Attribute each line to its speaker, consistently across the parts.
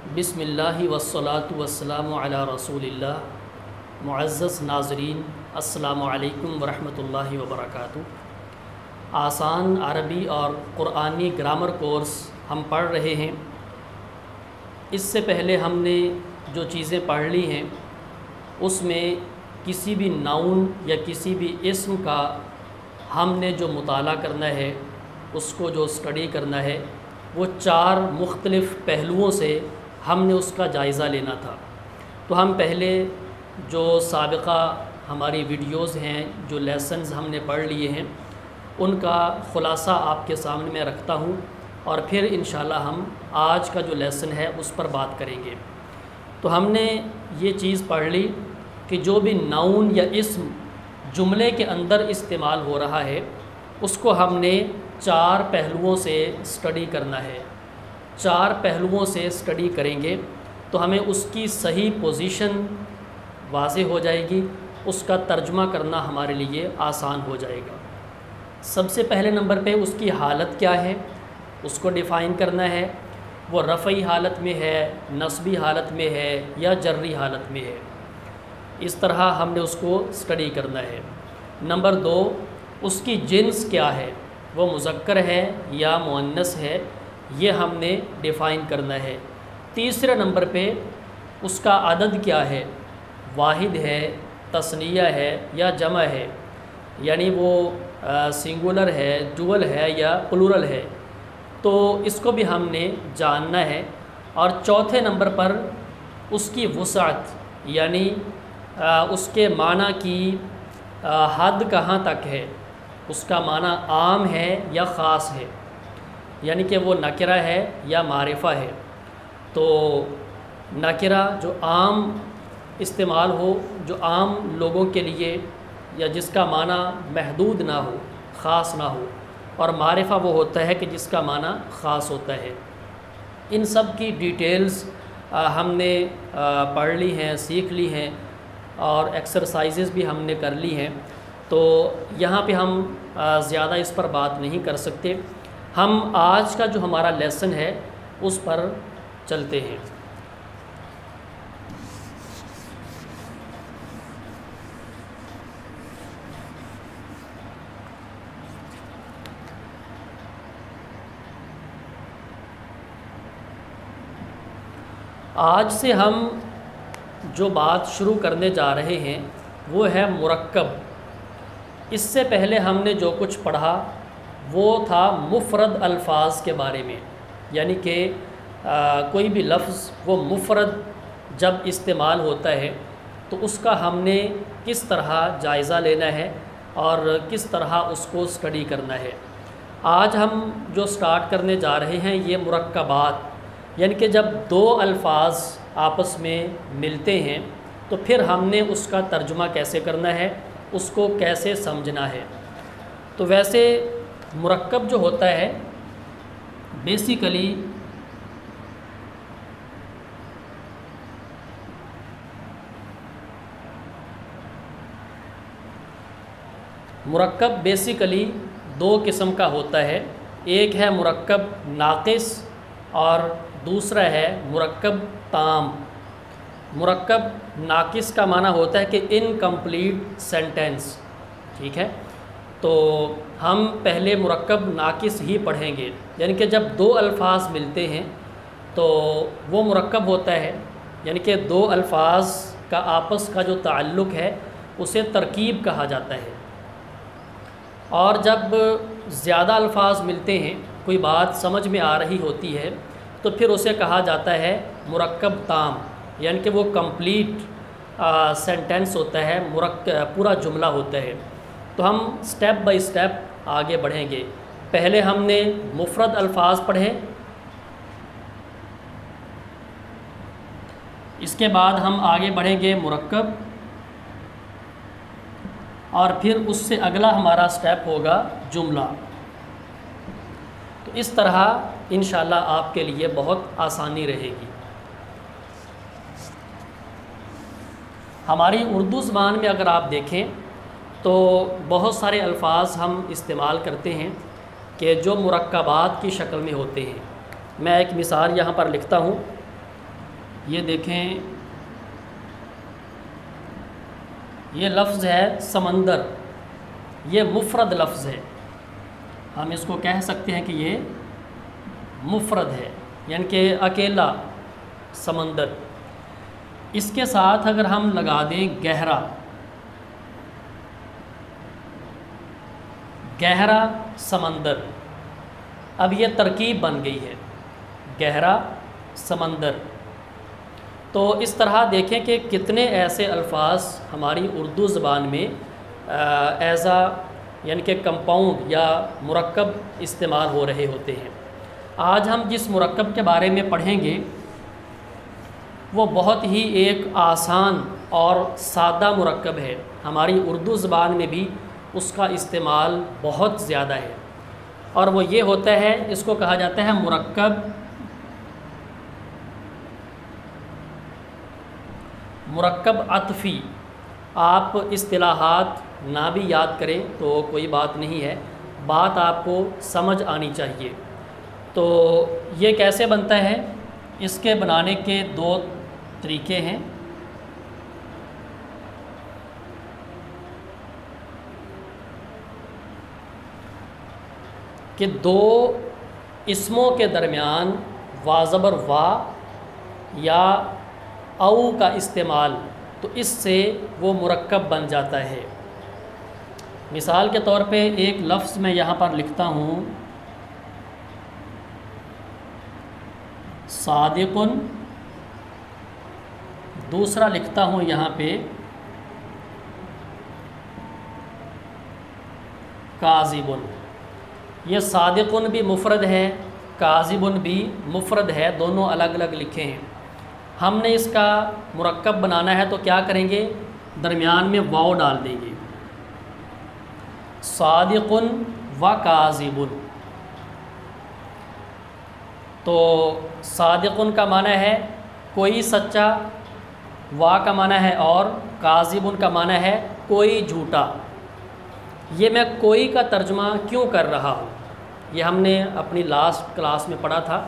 Speaker 1: بسم اللہ والصلاة والسلام علی رسول اللہ۔ معزز ناظرین، السلام علیکم ورحمۃ اللہ وبرکاتہ۔ آسان عربی اور قرآنی گرامر کورس ہم پڑھ رہے ہیں۔ اس سے پہلے ہم نے جو چیزیں پڑھ لی ہیں اس میں کسی بھی ناؤن یا کسی بھی اسم کا ہم نے جو مطالعہ کرنا ہے، اس کو جو اسٹڈی کرنا ہے، وہ 4 مختلف پہلوؤں سے ہم نے اس کا جائزہ لینا تھا۔ تو ہم پہلے جو سابقہ ہماری ویڈیوز ہیں، جو لیسنز ہم نے پڑھ لیے ہیں، ان کا خلاصہ آپ کے سامنے میں رکھتا ہوں، اور پھر انشاءاللہ ہم آج کا جو لیسن ہے اس پر بات کریں گے۔ تو ہم نے یہ چیز پڑھ لی کہ جو بھی ناؤن یا اسم جملے کے اندر استعمال ہو رہا ہے، اس کو ہم نے 4 پہلوؤں سے اسٹڈی کرنا ہے۔ 4 پہلوؤں سے اسٹڈی کریں گے تو ہمیں اس کی صحیح پوزیشن واضح ہو جائے گی، اس کا ترجمہ کرنا ہمارے لیے آسان ہو جائے گا۔ سب سے پہلے نمبر پہ اس کی حالت کیا ہے، اس کو ڈیفائن کرنا ہے۔ وہ رفعی حالت میں ہے، نصبی حالت میں ہے یا جری حالت میں ہے، اس طرح ہم نے اس کو اسٹڈی کرنا ہے۔ نمبر 2، اس کی جنس کیا ہے، وہ مذکر ہے یا مؤنث ہے، یہ ہم نے ڈیفائن کرنا ہے۔ تیسرے نمبر پہ اس کا عدد کیا ہے، واحد ہے، تثنیہ ہے یا جمع ہے، یعنی وہ سنگولر ہے، ڈوئل ہے یا پلورل ہے، تو اس کو بھی ہم نے جاننا ہے۔ اور چوتھے نمبر پر اس کی وسعت، یعنی اس کے معنی کی حد کہاں تک ہے، اس کا معنی عام ہے یا خاص ہے، یعنی کہ وہ نکرہ ہے یا معرفہ ہے۔ تو نکرہ جو عام استعمال ہو، جو عام لوگوں کے لیے، یا جس کا معنی محدود نہ ہو، خاص نہ ہو، اور معرفہ وہ ہوتا ہے کہ جس کا معنی خاص ہوتا ہے۔ ان سب کی ڈیٹیلز ہم نے پڑھ لی ہیں، سیکھ لی ہیں، اور ایکسرسائزز بھی ہم نے کر لی ہیں، تو یہاں پہ ہم زیادہ اس پر بات نہیں کر سکتے۔ ہم آج کا جو ہمارا لیسن ہے اس پر چلتے ہیں۔ آج سے ہم جو بات شروع کرنے جا رہے ہیں وہ ہے مرکب۔ اس سے پہلے ہم نے جو کچھ پڑھا وہ تھا مفرد الفاظ کے بارے میں، یعنی کہ کوئی بھی لفظ وہ مفرد جب استعمال ہوتا ہے تو اس کا ہم نے کس طرح جائزہ لینا ہے اور کس طرح اس کو اسٹڈی کرنا ہے۔ آج ہم جو سٹارٹ کرنے جا رہے ہیں یہ مرکبات، یعنی کہ جب 2 الفاظ آپس میں ملتے ہیں تو پھر ہم نے اس کا ترجمہ کیسے کرنا ہے، اس کو کیسے سمجھنا ہے۔ تو ویسے مرکب جو ہوتا ہے بیسیکلی مرکب 2 قسم کا ہوتا ہے۔ ایک ہے مرکب ناقص اور دوسرا ہے مرکب تام۔ مرکب ناقص کا معنی ہوتا ہے کہ انکمپلیٹ سینٹینس، ٹھیک ہے۔ تو ہم پہلے مرکب ناقص ہی پڑھیں گے، یعنی کہ جب 2 الفاظ ملتے ہیں تو وہ مرکب ہوتا ہے، یعنی کہ 2 الفاظ کا آپس کا جو تعلق ہے اسے ترکیب کہا جاتا ہے۔ اور جب زیادہ الفاظ ملتے ہیں، کوئی بات سمجھ میں آ رہی ہوتی ہے، تو پھر اسے کہا جاتا ہے مرکب تام، یعنی کہ وہ کمپلیٹ سینٹینس ہوتا ہے، پورا جملہ ہوتا ہے۔ تو ہم سٹیپ بائی سٹیپ آگے بڑھیں گے۔ پہلے ہم نے مفرد الفاظ پڑھے، اس کے بعد ہم آگے بڑھیں گے مرکب، اور پھر اس سے اگلا ہمارا سٹیپ ہوگا جملہ۔ تو اس طرح انشاءاللہ آپ کے لیے بہت آسانی رہے گی۔ ہماری اردو زبان میں اگر آپ دیکھیں تو بہت سارے الفاظ ہم استعمال کرتے ہیں کہ جو مرکبات کی شکل میں ہوتے ہیں۔ میں ایک مثال یہاں پر لکھتا ہوں یہ دیکھیں، یہ لفظ ہے سمندر، یہ مفرد لفظ ہے، ہم اس کو کہہ سکتے ہیں کہ یہ مفرد ہے، یعنی کہ اکیلا سمندر۔ اس کے ساتھ اگر ہم لگا دیں گہرا، گہرا سمندر، اب یہ ترکیب بن گئی ہے، گہرا سمندر۔ تو اس طرح دیکھیں کہ کتنے ایسے الفاظ ہماری اردو زبان میں یعنی کہ کمپاؤنڈ یا مرکب استعمال ہو رہے ہوتے ہیں۔ آج ہم جس مرکب کے بارے میں پڑھیں گے وہ بہت ہی ایک آسان اور سادہ مرکب ہے، ہماری اردو زبان میں بھی اس کا استعمال بہت زیادہ ہے، اور وہ یہ ہوتا ہے، اس کو کہا جاتا ہے مرکب عطفی۔ آپ اصطلاحات نہ بھی یاد کریں تو کوئی بات نہیں ہے، بات آپ کو سمجھ آنی چاہیے۔ تو یہ کیسے بنتا ہے؟ اس کے بنانے کے دو طریقے ہیں۔ کہ دو اسموں کے درمیان وا زبر وا یا او کا استعمال، تو اس سے وہ مرکب بن جاتا ہے۔ مثال کے طور پہ ایک لفظ میں یہاں پر لکھتا ہوں صادق، دوسرا لکھتا ہوں یہاں پہ کاذب۔ یہ صادق بھی مفرد ہے، کاذب بھی مفرد ہے، دونوں الگ الگ لکھے ہیں۔ ہم نے اس کا مرکب بنانا ہے تو کیا کریں گے؟ درمیان میں واو ڈال دیں گے، صادق و کاذب۔ تو صادق کا معنی ہے کوئی سچا، وا کا معنی ہے اور، کاذب کا معنی ہے کوئی جھوٹا۔ یہ میں کوئی کا ترجمہ کیوں کر رہا ہوں؟ یہ ہم نے اپنی لاسٹ کلاس میں پڑھا تھا۔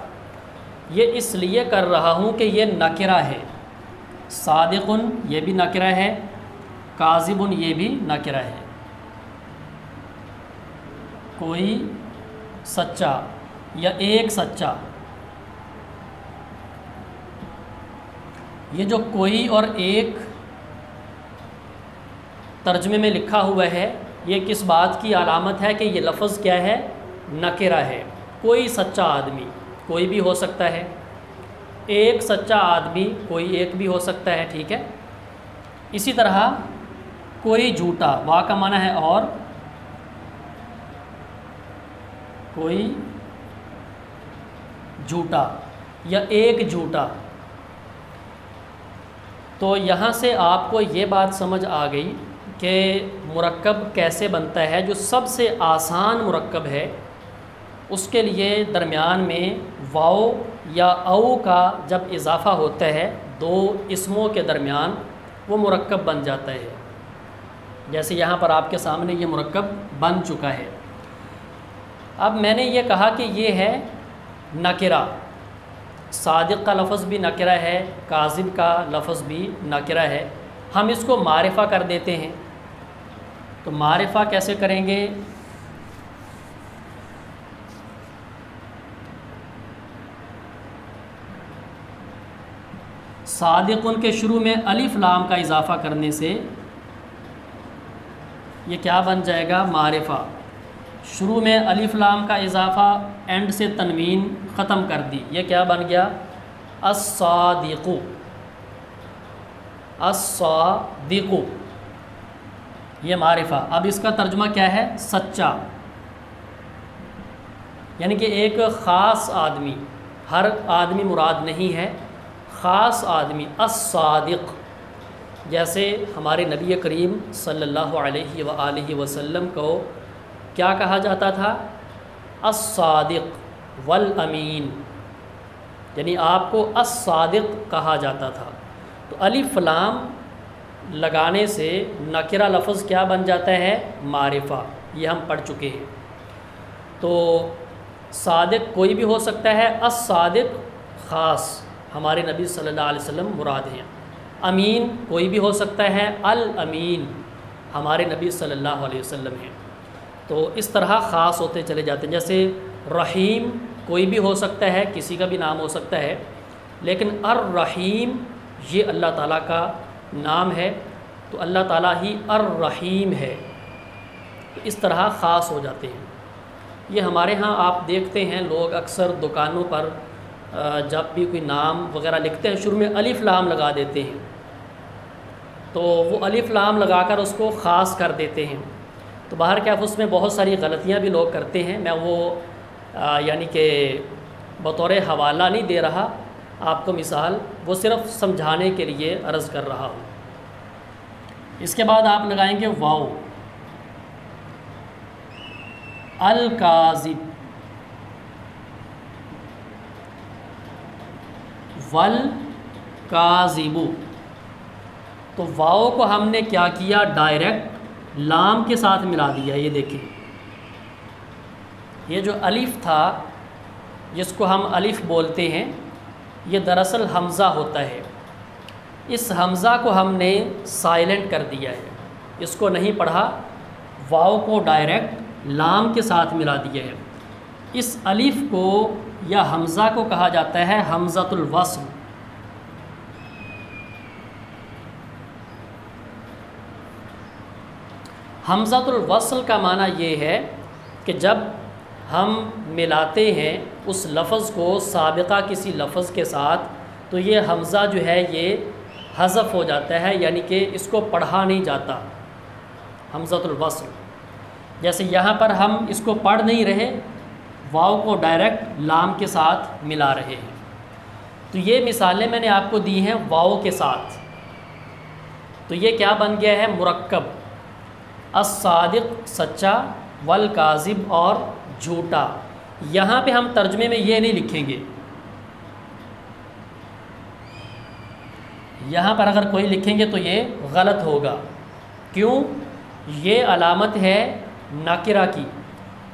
Speaker 1: یہ اس لیے کر رہا ہوں کہ یہ نکرہ ہے، صادق یہ بھی نکرہ ہے، کاذب یہ بھی نکرہ ہے، کوئی سچا یا ایک سچا۔ یہ جو کوئی اور ایک ترجمے میں لکھا ہوا ہے، یہ کس بات کی علامت ہے کہ یہ لفظ کیا ہے؟ نکرہ ہے۔ کوئی سچا آدمی کوئی بھی ہو سکتا ہے، ایک سچا آدمی کوئی ایک بھی ہو سکتا ہے، ٹھیک ہے۔ اسی طرح کوئی جھوٹا، وا کا معنی ہے اور، کوئی جھوٹا یا ایک جھوٹا۔ تو یہاں سے آپ کو یہ بات سمجھ آ گئی کہ مرکب کیسے بنتا ہے۔ جو سب سے آسان مرکب ہے اس کے لیے درمیان میں واو یا او کا جب اضافہ ہوتا ہے دو اسموں کے درمیان، وہ مرکب بن جاتا ہے، جیسے یہاں پر آپ کے سامنے یہ مرکب بن چکا ہے۔ اب میں نے یہ کہا کہ یہ ہے نکرہ، صادق کا لفظ بھی نکرہ ہے، کاذب کا لفظ بھی نکرہ ہے۔ ہم اس کو معرفہ کر دیتے ہیں، تو معرفہ کیسے کریں گے؟ صادق کے شروع میں الف لام کا اضافہ کرنے سے یہ کیا بن جائے گا؟ معرفہ۔ شروع میں الف لام کا اضافہ، اینڈ سے تنوین ختم کر دی، یہ کیا بن گیا؟ الصادق، الصادق، یہ معرفہ۔ اب اس کا ترجمہ کیا ہے؟ سچا، یعنی کہ ایک خاص آدمی، ہر آدمی مراد نہیں ہے، خاص آدمی، الصادق۔ جیسے ہمارے نبی کریم صلی اللہ علیہ وآلہ وسلم کو کیا کہا جاتا تھا؟ الصادق والامین، یعنی آپ کو الصادق کہا جاتا تھا۔ تو الف لام لگانے سے نکرہ لفظ کیا بن جاتا ہے؟ معرفہ، یہ ہم پڑھ چکے ہیں۔ تو صادق کوئی بھی ہو سکتا ہے، الصادق خاص، ہمارے نبی صلی اللہ علیہ وسلم مراد ہیں۔ امین کوئی بھی ہو سکتا ہے، الامین ہمارے نبی صلی اللہ علیہ وسلم ہیں۔ تو اس طرح خاص ہوتے چلے جاتے ہیں۔ جیسے رحیم کوئی بھی ہو سکتا ہے، کسی کا بھی نام ہو سکتا ہے، لیکن الرحیم یہ اللہ تعالیٰ کا نام ہے، تو اللہ تعالیٰ ہی الرحیم ہے، تو اس طرح خاص ہو جاتے ہیں۔ یہ ہمارے ہاں آپ دیکھتے ہیں لوگ اکثر دکانوں پر جب بھی کوئی نام وغیرہ لکھتے ہیں شروع میں الف لام لگا دیتے ہیں، تو وہ الف لام لگا کر اس کو خاص کر دیتے ہیں۔ تو باہر کیف اس میں بہت ساری غلطیاں بھی لوگ کرتے ہیں، میں وہ یعنی کہ بطور حوالہ نہیں دے رہا آپ کو مثال، وہ صرف سمجھانے کے لیے عرض کر رہا ہوں۔ اس کے بعد آپ لگائیں گے واو، الکاذب، والکاذب، تو واو کو ہم نے کیا کیا، ڈائریکٹ لام کے ساتھ ملا دیا۔ یہ دیکھیں، یہ جو الف تھا جس کو ہم الف بولتے ہیں، یہ دراصل حمزہ ہوتا ہے، اس حمزہ کو ہم نے سائلنٹ کر دیا ہے، اس کو نہیں پڑھا، واو کو ڈائریکٹ لام کے ساتھ ملا دیا ہے۔ اس الف کو یا حمزہ کو کہا جاتا ہے حمزۃ الوصل۔ حمزۃ الوصل کا معنی یہ ہے کہ جب ہم ملاتے ہیں اس لفظ کو سابقہ کسی لفظ کے ساتھ، تو یہ حمزہ جو ہے یہ حذف ہو جاتا ہے، یعنی کہ اس کو پڑھا نہیں جاتا، حمزۃ الوصل۔ جیسے یہاں پر ہم اس کو پڑھ نہیں رہے، واو کو ڈائریکٹ لام کے ساتھ ملا رہے ہیں۔ تو یہ مثالیں میں نے آپ کو دی ہیں واو کے ساتھ، تو یہ کیا بن گیا ہے، مرکب، الصادق سچا، والکاذب اور جھوٹا۔ یہاں پہ ہم ترجمے میں یہ نہیں لکھیں گے، یہاں پر اگر کوئی لکھیں گے تو یہ غلط ہوگا، کیوں؟ یہ علامت ہے نکرہ کی،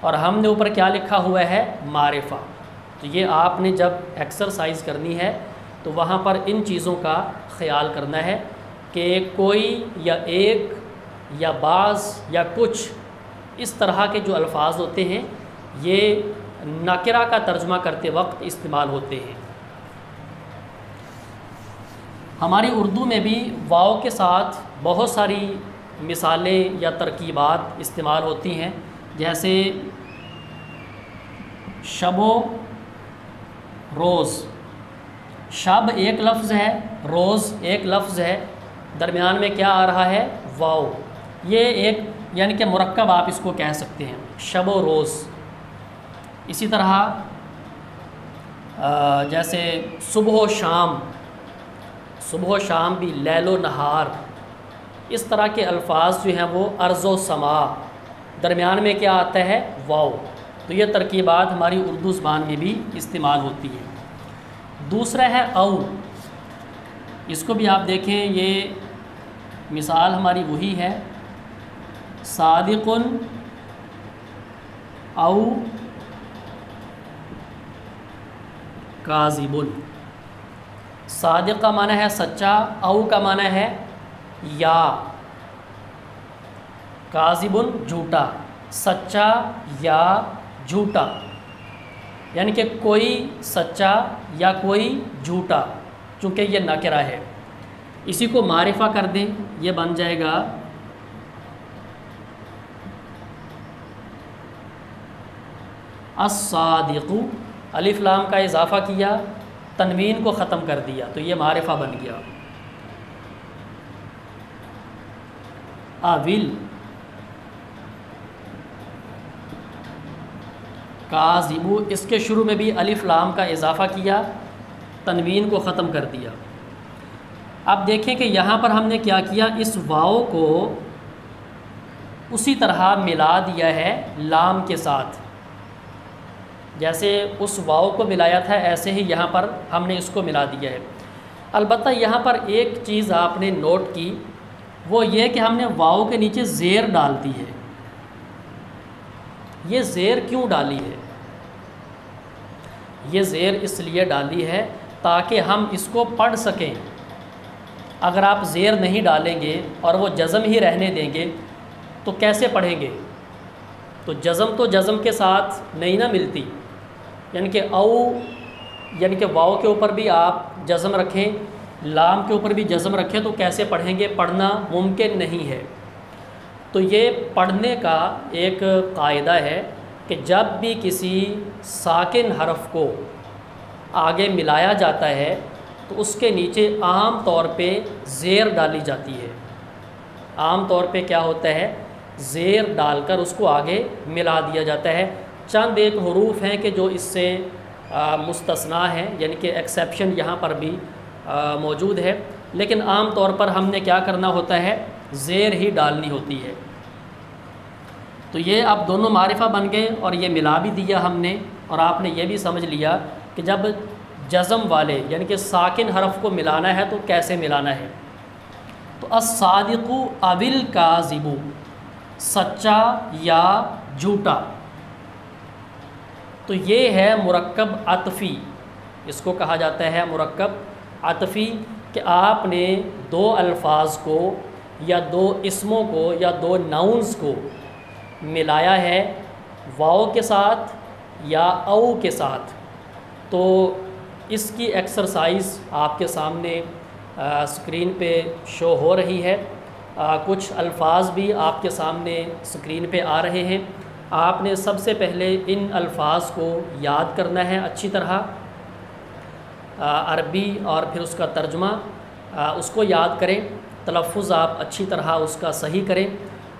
Speaker 1: اور ہم نے اوپر کیا لکھا ہوا ہے، معرفہ۔ تو یہ آپ نے جب ایکسرسائز کرنی ہے تو وہاں پر ان چیزوں کا خیال کرنا ہے کہ کوئی یا ایک یا بعض یا کچھ اس طرح کے جو الفاظ ہوتے ہیں یہ نکرہ کا ترجمہ کرتے وقت استعمال ہوتے ہیں۔ ہماری اردو میں بھی واو کے ساتھ بہت ساری مثالیں یا ترکیبات استعمال ہوتی ہیں، جیسے شب و روز، شب ایک لفظ ہے، روز ایک لفظ ہے، درمیان میں کیا آ رہا ہے، واو، یہ ایک یعنی کہ مرکب آپ اس کو کہہ سکتے ہیں، شب و روز۔ اسی طرح جیسے صبح و شام، صبح و شام بھی، لیل و نہار، اس طرح کے الفاظ جو ہیں وہ ارض و سما، درمیان میں کیا آتا ہے، واو۔ تو یہ ترکیبات ہماری اردو زبان میں بھی استعمال ہوتی ہیں۔ دوسرا ہے او، اس کو بھی آپ دیکھیں، یہ مثال ہماری وہی ہے، صادق او کاذب۔ صادق کا معنی ہے سچا، او کا معنی ہے یا، کاذب جھوٹا، سچا یا جھوٹا، یعنی کہ کوئی سچا یا کوئی جھوٹا، چونکہ یہ نکرہ ہے۔ اسی کو معرفہ کر دیں، یہ بن جائے گا الصادق، الف لام کا اضافہ کیا، تنوین کو ختم کر دیا، تو یہ معرفہ بن گیا۔ اول کاذب، اس کے شروع میں بھی الف لام کا اضافہ کیا، تنوین کو ختم کر دیا۔ اب دیکھیں کہ یہاں پر ہم نے کیا کیا، اس واو کو اسی طرح ملا دیا ہے لام کے ساتھ، جیسے اس واو کو ملایا تھا ایسے ہی یہاں پر ہم نے اس کو ملا دیا ہے۔ البتہ یہاں پر ایک چیز آپ نے نوٹ کی، وہ یہ کہ ہم نے واو کے نیچے زیر ڈال دی ہے۔ یہ زیر کیوں ڈالی ہے؟ یہ زیر اس لیے ڈالی ہے تاکہ ہم اس کو پڑھ سکیں۔ اگر آپ زیر نہیں ڈالیں گے اور وہ جزم ہی رہنے دیں گے تو کیسے پڑھیں گے؟ تو جزم کے ساتھ نہیں نہ ملتی، یعنی کہ یعنی کہ واؤ کے اوپر بھی آپ جزم رکھیں، لام کے اوپر بھی جزم رکھیں تو کیسے پڑھیں گے؟ پڑھنا ممکن نہیں ہے۔ تو یہ پڑھنے کا ایک قاعدہ ہے کہ جب بھی کسی ساکن حرف کو آگے ملایا جاتا ہے تو اس کے نیچے عام طور پہ زیر ڈالی جاتی ہے۔ عام طور پہ کیا ہوتا ہے؟ زیر ڈال کر اس کو آگے ملا دیا جاتا ہے۔ چند ایک حروف ہیں کہ جو اس سے مستثنا ہیں، یعنی کہ ایکسیپشن یہاں پر بھی موجود ہے، لیکن عام طور پر ہم نے کیا کرنا ہوتا ہے؟ زیر ہی ڈالنی ہوتی ہے۔ تو یہ اب دونوں معرفہ بن گئے اور یہ ملا بھی دیا ہم نے، اور آپ نے یہ بھی سمجھ لیا کہ جب جزم والے یعنی کہ ساکن حرف کو ملانا ہے تو کیسے ملانا ہے۔ تو الصادق اوil کاذب، سچا یا جھوٹا، تو یہ ہے مرکب عطفی، اس کو کہا جاتا ہے مرکب عطفی، کہ آپ نے دو الفاظ کو یا دو اسموں کو یا دو ناؤنز کو ملایا ہے واؤ کے ساتھ یا او کے ساتھ۔ تو اس کی ایکسرسائز آپ کے سامنے اسکرین پہ شو ہو رہی ہے، کچھ الفاظ بھی آپ کے سامنے اسکرین پہ آ رہے ہیں۔ آپ نے سب سے پہلے ان الفاظ کو یاد کرنا ہے اچھی طرح، عربی اور پھر اس کا ترجمہ اس کو یاد کریں، تلفظ آپ اچھی طرح اس کا صحیح کریں،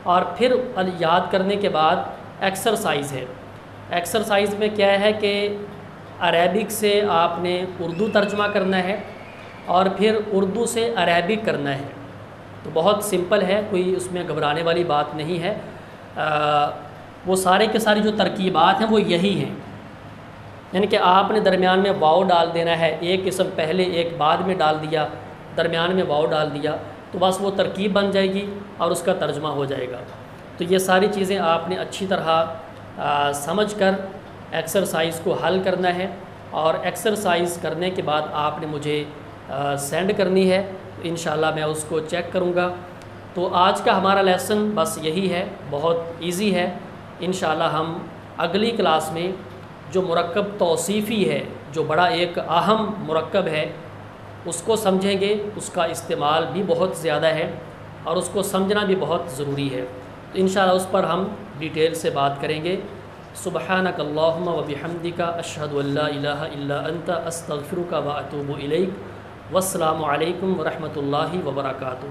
Speaker 1: اور پھر یاد کرنے کے بعد ایکسرسائز ہے۔ ایکسرسائز میں کیا ہے کہ عربک سے آپ نے اردو ترجمہ کرنا ہے اور پھر اردو سے عربک کرنا ہے۔ تو بہت سمپل ہے، کوئی اس میں گھبرانے والی بات نہیں ہے۔ وہ سارے کے ساری جو ترکیبات ہیں وہ یہی ہیں، یعنی کہ آپ نے درمیان میں واؤ ڈال دینا ہے، ایک اسم پہلے ایک بعد میں ڈال دیا، درمیان میں واؤ ڈال دیا، تو بس وہ ترکیب بن جائے گی اور اس کا ترجمہ ہو جائے گا۔ تو یہ ساری چیزیں آپ نے اچھی طرح سمجھ کر ایکسرسائز کو حل کرنا ہے، اور ایکسرسائز کرنے کے بعد آپ نے مجھے سینڈ کرنی ہے، انشاءاللہ میں اس کو چیک کروں گا۔ تو آج کا ہمارا لیسن بس یہی ہے، بہت ایزی ہے۔ انشاءاللہ ہم اگلی کلاس میں جو مرکب توصیفی ہے، جو بڑا ایک اہم مرکب ہے، اس کو سمجھیں گے۔ اس کا استعمال بھی بہت زیادہ ہے اور اس کو سمجھنا بھی بہت ضروری ہے، تو انشاءاللہ اس پر ہم ڈیٹیل سے بات کریں گے۔ سبحانک اللہم و بحمدک، اشہد ان لا الہ الا انت، استغفرک و اتوب الیک۔ والسلام علیکم ورحمۃ اللہ وبرکاتہ۔